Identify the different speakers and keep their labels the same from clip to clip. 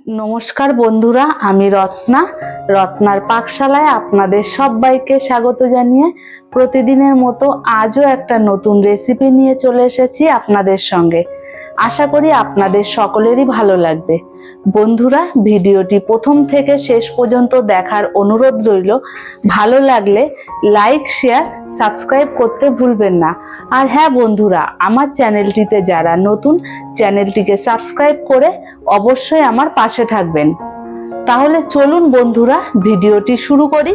Speaker 1: নমস্কার বন্ধুরা, আমি রত্নার পাকশালায় আপনাদের সবাইকে স্বাগত জানিয়ে প্রতিদিনের মতো আজও একটা নতুন রেসিপি নিয়ে চলে এসেছি আপনাদের সঙ্গে। আশা করি আপনাদের সকলেরই ভালো লাগবে। বন্ধুরা, ভিডিওটি প্রথম থেকে শেষ পর্যন্ত দেখার অনুরোধ রইল। ভালো লাগলে লাইক, শেয়ার, সাবস্ক্রাইব করতে ভুলবেন না। আর হ্যাঁ বন্ধুরা, আমার চ্যানেলটিতে যারা নতুন, চ্যানেলটিকে সাবস্ক্রাইব করে অবশ্যই আমার পাশে থাকবেন। তাহলে চলুন বন্ধুরা, ভিডিওটি শুরু করি।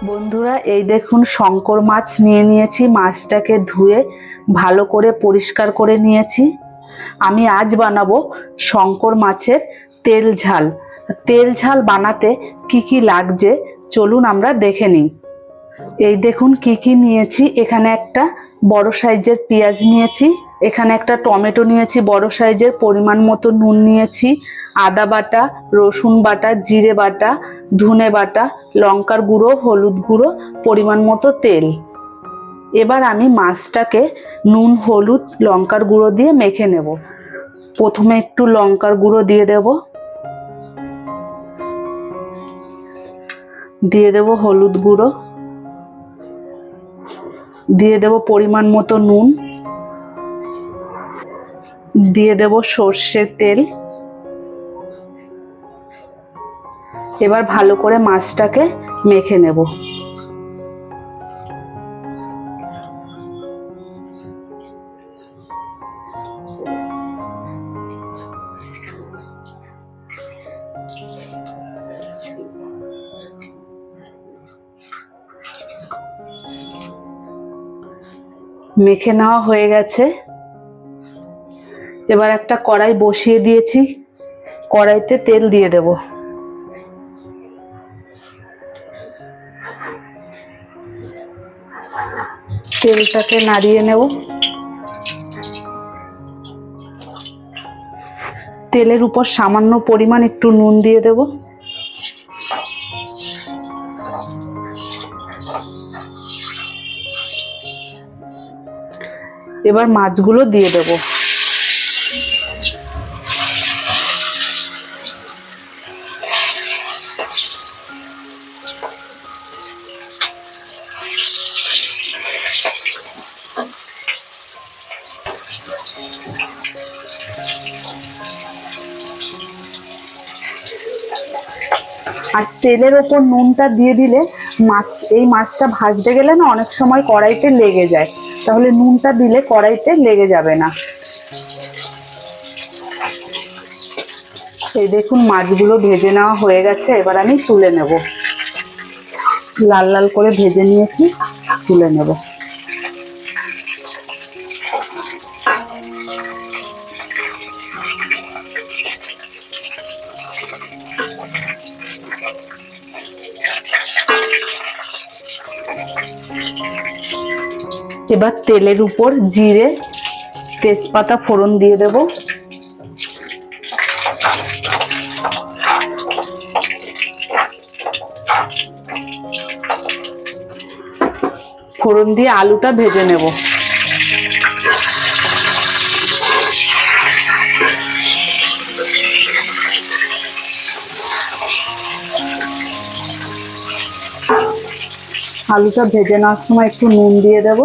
Speaker 1: বন্ধুরা, এই দেখুন শঙ্কর মাছ নিয়ে নিয়েছি। মাছটাকে ধুয়ে ভালো করে পরিষ্কার করে নিয়েছি। আমি আজ বানাবো শঙ্কর মাছের তেল ঝাল। তেল ঝাল বানাতে কি কি লাগছে চলুন আমরা দেখে নিই। এই দেখুন কি কি নিয়েছি। এখানে একটা বড় সাইজের পেঁয়াজ নিয়েছি, এখানে একটা টমেটো নিয়েছি বড় সাইজের, পরিমাণ মতো নুন নিয়েছি, আদা বাটা, রসুন বাটা, জিরে বাটা, ধনে বাটা, লঙ্কার গুঁড়ো, হলুদ গুঁড়ো, পরিমাণ মতো তেল। এবার আমি মাছটাকে নুন, হলুদ, লঙ্কার গুঁড়ো দিয়ে মেখে নেব। প্রথমে একটু লঙ্কার গুঁড়ো দিয়ে দেব, দিয়ে দেব হলুদ গুঁড়ো, দিয়ে দেব পরিমাণ মতো নুন, দিয়ে দেব সর্ষের তেল। এবার ভালো করে মাছটাকে মেখে নেব। মেখে নেওয়া হয়ে গেছে। এবার একটা কড়াই বসিয়ে দিয়েছি, কড়াইতে তেল দিয়ে দেব। তেলটাকে নাড়িয়ে নেব। তেলের উপর সামান্য পরিমাণ একটু নুন দিয়ে দেব। এবার মাছগুলো দিয়ে দেব। আর তেলের ওপর নুনটা দিয়ে দিলে এই মাছটা ভাজতে গেলে না অনেক সময় কড়াইতে লেগে যায়, তাহলে নুনটা দিলে কড়াইতে লেগে যাবে না। এই দেখুন মাছগুলো ভেজে নেওয়া হয়ে গেছে। এবার আমি তুলে নেব। লাল লাল করে ভেজে নিয়েছি, তুলে নেব। এবার তেলের উপর জিরে, তেজপাতা ফোড়ন দিয়ে দেব। ফোড়ন দিয়ে আলুটা ভেজে নেব। আলুটা ভেজে নেওয়ার সময় একটু নুন দিয়ে দেব।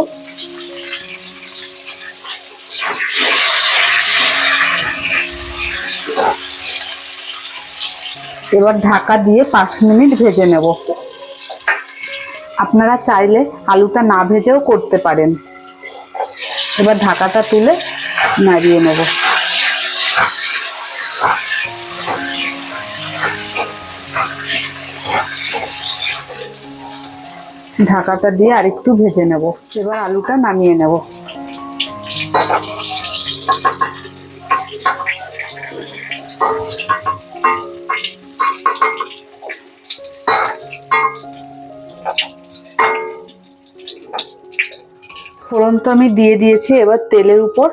Speaker 1: এবার ঢাকা দিয়ে 5 মিনিট ভেজে নেব। আপনারা চাইলে আলুটা না ভেজেও করতে পারেন। এবার ঢাকাটা তুলে নাড়িয়ে নেব। ঢাকাটা দিয়ে আরেকটু ভেজে নেব। এবার আলুটা নামিয়ে নেব। ফোড়ন তো আমি দিয়ে দিয়েছি। এবার তেলের উপর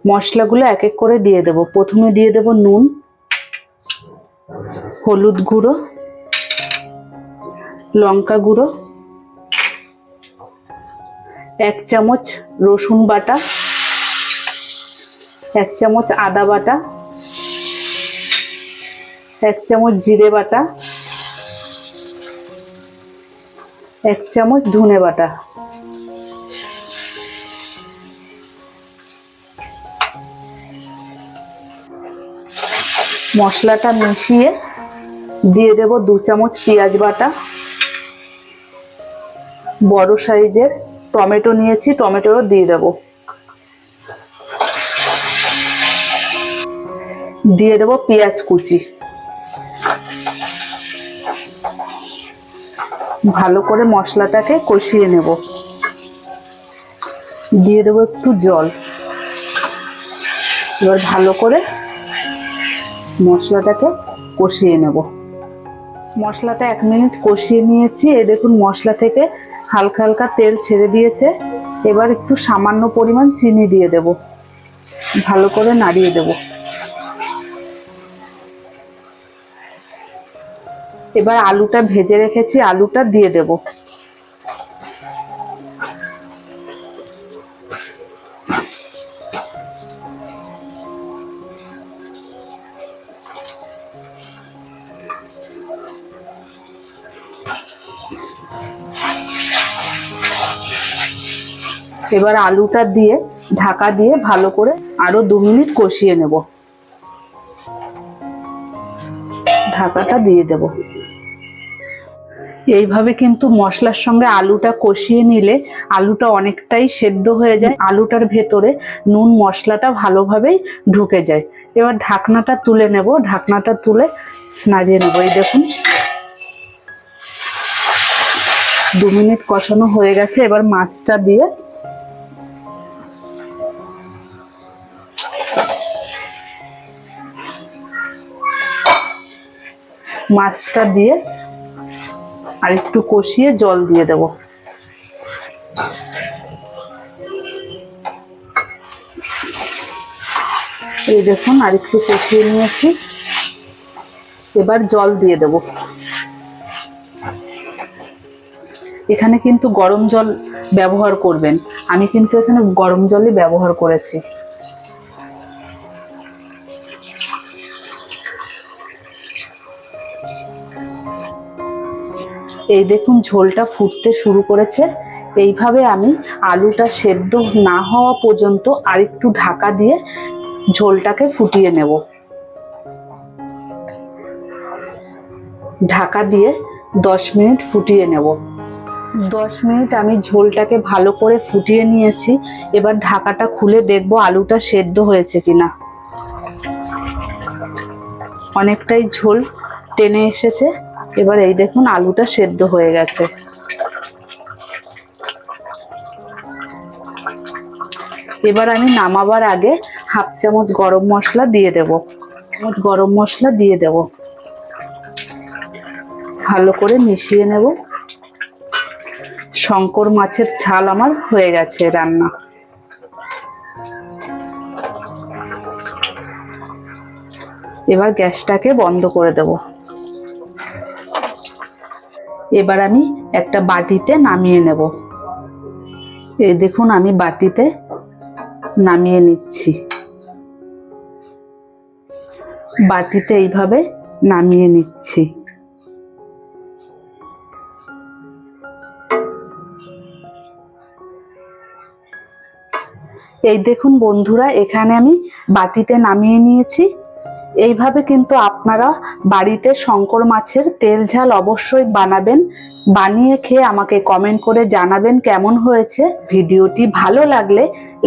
Speaker 1: মশলাগুলো এক এক করে দিয়ে দেব। প্রথমে দিয়ে দেব নুন, হলুদ গুঁড়ো, লঙ্কা গুঁড়ো, 1 চামচ রসুন বাটা, 1 চামচ আদা বাটা, 1 চামচ জিরে বাটা, 1 চামচ ধনে বাটা। মশলাটা মিশিয়ে দিয়ে দেব 2 চামচ পেঁয়াজ বাটা, বড় সাইজের টমেটো নিয়েছি, টমেটোও দিয়ে দেব। দিয়ে দেব পেঁয়াজ কুচি। ভালো করে মশলাটাকে কষিয়ে নেব। দিয়ে দেব একটু জল। এবার ভালো করে মশলাটাকে কষিয়ে নেব। মশলাটা 1 মিনিট কষিয়ে নিয়েছি। এই দেখুন মশলা থেকে হালকা হালকা তেল ছেড়ে দিয়েছে। এবার একটু সামান্য পরিমাণ চিনি দিয়ে দেব। ভালো করে নাড়িয়ে দেব। এবার আলুটা ভেজে রেখেছি, আলুটা দিয়ে দেব। এবার আলুটা দিয়ে ঢাকা দিয়ে ভালো করে আরো 2 মিনিট কষিয়ে নেব। ঢাকাটা দিয়ে দেব। এইভাবে কিন্তু মশলার সঙ্গে আলুটা কষিয়ে নিলে আলুটা অনেকটাই সেদ্ধ হয়ে যায়, আলুটার ভেতরে নুন মশলাটা ভালোভাবেই ঢুকে যায়। এবার ঢাকনাটা তুলে নেব। ঢাকনাটা তুলে নাড়িয়ে নেব। এই দেখুন 2 মিনিট কষানো হয়ে গেছে। এবার মাছটা দিয়ে আর একটু কষিয়ে জল দিয়ে দেব। এই দেখুন আর একটু কষিয়ে নিয়েছি। এবার জল দিয়ে দেব। এখানে কিন্তু গরম জল ব্যবহার করবেন। আমি কিন্তু এখানে গরম জলই ব্যবহার করেছি। এই দেখুন ঝোলটা ফুটতে শুরু করেছে। এইভাবে আমি আলুটা সেদ্ধ না হওয়া পর্যন্ত আরেকটু ঢাকা দিয়ে ঝোলটাকে ফুটিয়ে নেব। ঢাকা দিয়ে 10 মিনিট ফুটিয়ে নেব। 10 মিনিট আমি ঝোলটাকে ভালো করে ফুটিয়ে নিয়েছি। এবার ঢাকাটা খুলে দেখব আলুটা সেদ্ধ হয়েছে কিনা। অনেকটাই ঝোল টেনে এসেছে। এবার এই দেখুন আলুটা সেদ্ধ হয়ে গেছে। এবার আমি নামাবার আগে 1/2 চামচ গরম মশলা দিয়ে দেব। গরম মশলা দিয়ে দেব। ভালো করে মিশিয়ে নেব। শঙ্কর মাছের ঝাল আমার হয়ে গেছে রান্না। এবার গ্যাসটাকে বন্ধ করে দেব। এবার আমি একটা বাটিতে নামিয়ে নেব। এই দেখুন আমি বাটিতে নামিয়ে নিচ্ছি। বাটিতে এইভাবে নামিয়ে নিচ্ছি। এই দেখুন বন্ধুরা, এখানে আমি বাটিতে নামিয়ে নিয়েছি। এইভাবে কিন্তু আপনারা বাড়িতে শঙ্কর মাছের তেল ঝাল অবশ্যই বানাবেন। বানিয়ে খেয়ে আমাকে কমেন্ট করে জানাবেন কেমন হয়েছে। ভিডিওটি ভালো লাগলে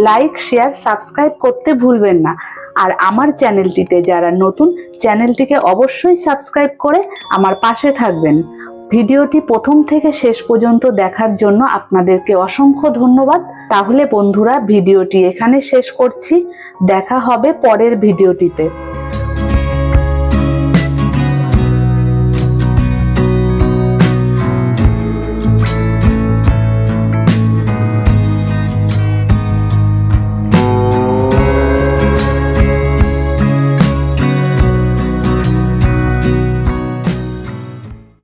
Speaker 1: লাইক, শেয়ার, সাবস্ক্রাইব করতে ভুলবেন না। আর আমার চ্যানেলটিতে যারা নতুন, চ্যানেলটিকে অবশ্যই সাবস্ক্রাইব করে আমার পাশে থাকবেন। ভিডিওটি প্রথম থেকে শেষ পর্যন্ত দেখার জন্য আপনাদেরকে অসংখ্য ধন্যবাদ। তাহলে বন্ধুরা ভিডিওটি এখানে শেষ করছি। দেখা হবে পরের ভিডিওটিতে।